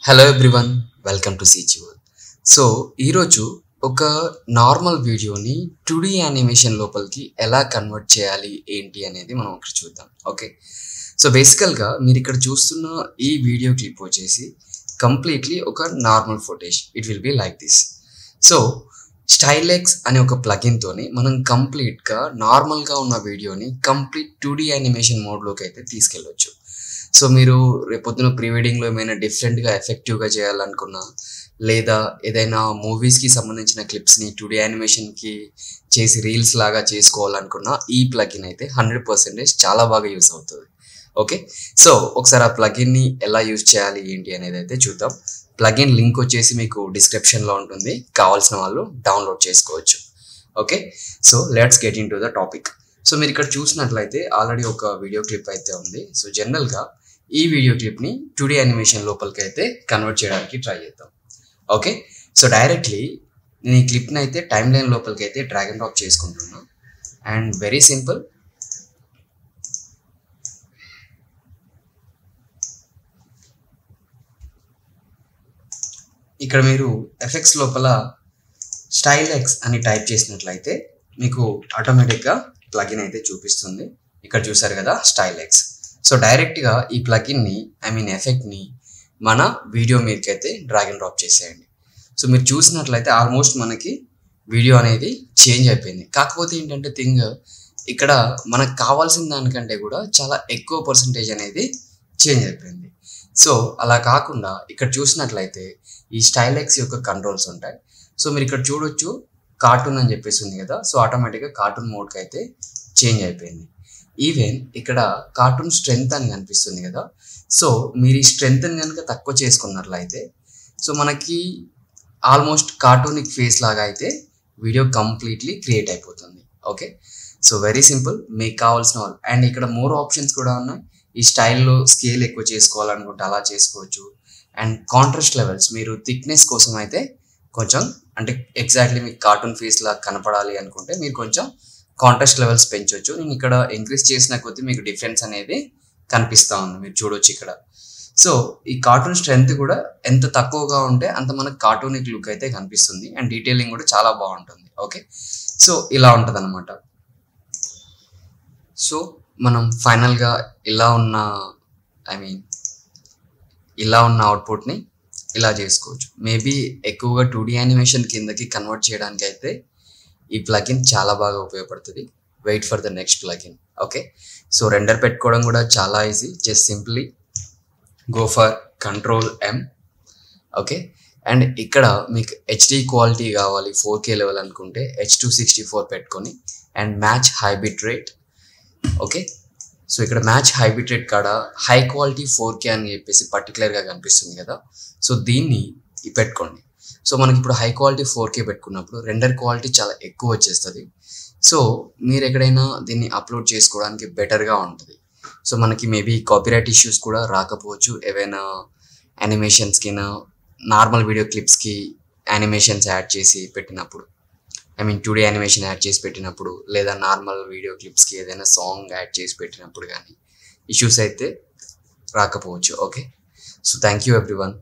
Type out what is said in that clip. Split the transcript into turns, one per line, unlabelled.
Hello everyone, welcome to సీచివల్. So ఈరోజు ఒక నార్మల్ వీడియోని 2D యానిమేషన్ లోపలికి ఎలా కన్వర్ట్ చేయాలి ఏంటి అనేది మనం ఒకటి చూద్దాం. ఓకే, సో బేసికల్గా మీరు ఇక్కడ చూస్తున్న ఈ వీడియో క్లిప్ వచ్చేసి కంప్లీట్లీ ఒక normal footage. It will be like this. So Stylex అనే ఒక ప్లగిన్తోని మనం కంప్లీట్గా నార్మల్గా ఉన్న వీడియోని కంప్లీట్ 2D యానిమేషన్ మోడ్లోకి అయితే తీసుకెళ్ళవచ్చు. సో మీరు రేపొద్దున ప్రీ వెడ్డింగ్లో ఏమైనా డిఫరెంట్గా ఎఫెక్టివ్గా చేయాలనుకున్నా, లేదా ఏదైనా మూవీస్కి సంబంధించిన క్లిప్స్ని 2D యానిమేషన్కి చేసి రీల్స్ లాగా చేసుకోవాలనుకున్నా ఈ ప్లగిన్ అయితే 100% చాలా బాగా యూస్ అవుతుంది. ఓకే, సో ఒకసారి ఆ ప్లగిన్ని ఎలా యూజ్ చేయాలి ఏంటి అనేది అయితే చూద్దాం. ప్లగిన్ లింక్ వచ్చేసి మీకు డిస్క్రిప్షన్లో ఉంటుంది, కావాల్సిన వాళ్ళు డౌన్లోడ్ చేసుకోవచ్చు. Okay, so let's get in to the topic. So మీరు ఇక్కడ చూసినట్లయితే ఆల్రెడీ ఒక వీడియో క్లిప్ అయితే ఉంది. సో జనరల్గా ఈ వీడియో క్లిప్ని 2D యానిమేషన్ లోపలికి అయితే కన్వర్ట్ చేయడానికి ట్రై చేద్దాం. ఓకే, సో డైరెక్ట్లీ నేను ఈ క్లిప్ని అయితే టైమ్ లైన్ లోపలికి అయితే డ్రాగ్ అండ్ డ్రాప్ చేసుకుంటున్నాను. అండ్ వెరీ సింపుల్, ఇక్కడ మీరు ఎఫెక్ట్స్ లోపల స్టైలెక్స్ అని టైప్ చేసినట్లయితే మీకు ఆటోమేటిక్గా ప్లగిన్ అయితే చూపిస్తుంది. ఇక్కడ చూసారు కదా, స్టైలెక్స్. సో డైరెక్ట్గా ఈ ప్లగిన్ని ఎఫెక్ట్ని మన వీడియో మీదకి అయితే డ్రాగ్ అండ్ డ్రాప్ చేసేయండి. సో మీరు చూసినట్లయితే ఆల్మోస్ట్ మనకి వీడియో అనేది చేంజ్ అయిపోయింది. కాకపోతే ఏంటంటే థింగ్, ఇక్కడ మనకు కావాల్సిన దానికంటే కూడా చాలా ఎక్కువ పర్సంటేజ్ అనేది చేంజ్ అయిపోయింది. సో అలా కాకుండా ఇక్కడ చూసినట్లయితే ఈ స్టైలెక్స్ యొక్క కంట్రోల్స్ ఉంటాయి. సో మీరు ఇక్కడ చూడొచ్చు, కార్టూన్ అని చెప్పేసి ఉంది కదా. సో ఆటోమేటిక్గా కార్టూన్ మోడ్కి అయితే చేంజ్ అయిపోయింది. ఈవెన్ ఇక్కడ కార్టూన్ స్ట్రెంగ్త్ అని కనిపిస్తుంది కదా. సో మీరు ఈ స్ట్రెంగ్త్ని కనుక తక్కువ చేసుకున్నట్లయితే సో మనకి ఆల్మోస్ట్ కార్టూనిక్ ఫేస్ లాగా అయితే వీడియో కంప్లీట్లీ క్రియేట్ అయిపోతుంది. ఓకే, సో వెరీ సింపుల్, మీకు కావాల్సిన వాళ్ళు. అండ్ ఇక్కడ మోర్ ఆప్షన్స్ కూడా ఉన్నాయి. ఈ స్టైల్లో స్కేల్ ఎక్కువ చేసుకోవాలనుకుంటే అలా చేసుకోవచ్చు. అండ్ కాంట్రాస్ట్ లెవెల్స్, మీరు థిక్నెస్ కోసం అయితే కొంచెం అంటే ఎగ్జాక్ట్లీ మీకు కార్టూన్ ఫేస్ లాగా కనపడాలి అనుకుంటే మీరు కొంచెం కాంట్రాస్ట్ లెవెల్స్ పెంచవచ్చు. నేను ఇక్కడ ఇంక్రీజ్ చేసిన కొద్దీ మీకు డిఫరెన్స్ అనేది కనిపిస్తూ ఉంది, మీరు చూడొచ్చు ఇక్కడ. సో ఈ కార్టూన్ స్ట్రెంగ్త్ కూడా ఎంత తక్కువగా ఉంటే అంత మనకు కార్టూనిక్ లుక్ అయితే కనిపిస్తుంది. అండ్ డీటెయిలింగ్ కూడా చాలా బాగుంటుంది. ఓకే, సో ఇలా ఉంటుంది అనమాట. సో మనం ఫైనల్గా ఇలా ఉన్న ఇలా ఉన్న అవుట్పుట్ని ఇలా చేసుకోవచ్చు. మేబీ ఎక్కువగా 2D యానిమేషన్ కిందకి కన్వర్ట్ చేయడానికి అయితే ఈ ప్లగిన్ చాలా బాగా ఉపయోగపడుతుంది. Wait for the next plugin. Okay, so render పెట్టుకోవడం కూడా చాలా easy. Just simply go for Ctrl+M. Okay, and ఇక్కడ మీకు HD క్వాలిటీ కావాలి, 4K లెవెల్ అనుకుంటే H264 పెట్టుకొని and match high bit rate. Okay, so ఇక్కడ మ్యాచ్ హై బిట్ రేట్ కాడ హై క్వాలిటీ 4K అని చెప్పేసి పర్టికులర్గా కనిపిస్తుంది కదా. సో దీన్ని పెట్టుకోండి. సో మనకి ఇప్పుడు హై క్వాలిటీ 4K పెట్టుకున్నప్పుడు రెండర్ క్వాలిటీ చాలా ఎక్కువ వచ్చేస్తుంది. సో మీరు ఎక్కడైనా దీన్ని అప్లోడ్ చేసుకోవడానికి బెటర్గా ఉంటుంది. సో మనకి మేబీ కాపీరైట్ ఇష్యూస్ కూడా రాకపోవచ్చు. ఏవైనా యానిమేషన్స్కి, నార్మల్ వీడియో క్లిప్స్కి యానిమేషన్స్ యాడ్ చేసి పెట్టినప్పుడు, 2D యానిమేషన్ యాడ్ చేసి పెట్టినప్పుడు, లేదా నార్మల్ వీడియో క్లిప్స్కి ఏదైనా సాంగ్ యాడ్ చేసి పెట్టినప్పుడు కానీ ఇష్యూస్ అయితే రాకపోవచ్చు. Okay, so thank you everyone.